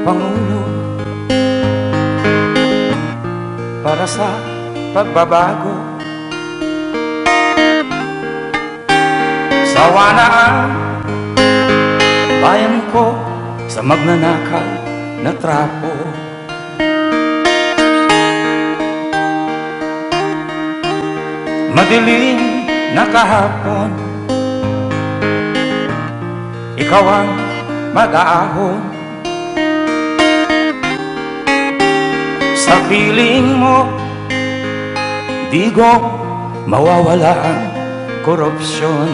Pangulo para sa pagbabago. Sawa na ang bayan ko sa magnanakaw na trapo. Madilim na kahapon, ikaw ang mag-aahon. Sa piling mo, di ko mawawala ang korupsyon.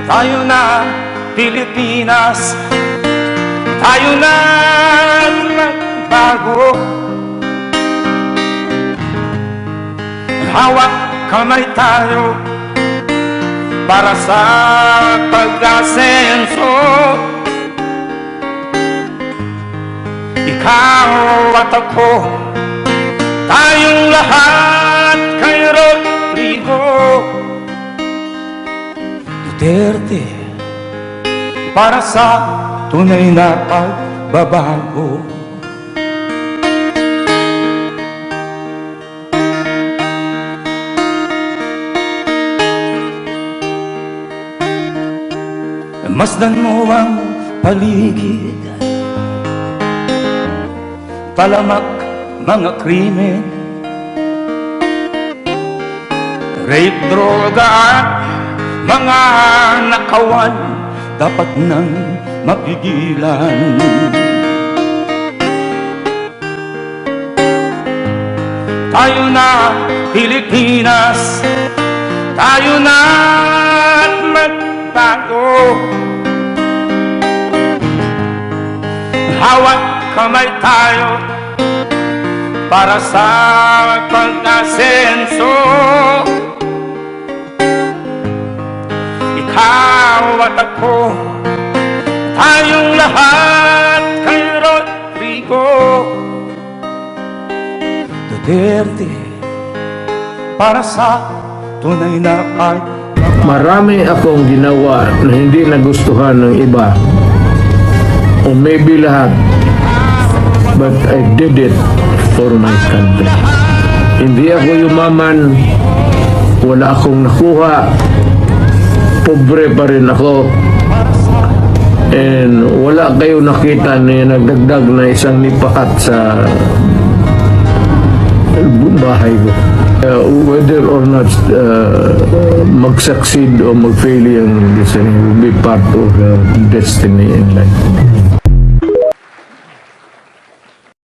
Tayo na Pilipinas, tayo na magbago. Hawak kamay tayo para sa pag-asenso. Ikaw at ako, tayong lahat kay Rodrigo Duterte, para sa tunay na pagbabago. Masdan mo ang paligid, talamak mga krimen, rape, droga at mga nakawan, dapat nang mapigilan. Tayo na Pilipinas, tayo na magbago. Hawak kamay tayo para sa pag-asenso. Ikaw at ako, tayong lahat kay Rodrigo Duterte, para sa tunay na pagbabago. Marami akong ginawa na hindi nagustuhan ng iba, o maybe lahat, but I did it for my country. Hindi ako yumaman, wala akong nakuha, pobre pa rin ako, and wala kayo nakita na nagdagdag na isang nipakat sa bahay ko. Whether or not mag-succeed o mag-fail yung design will be part of destiny in life.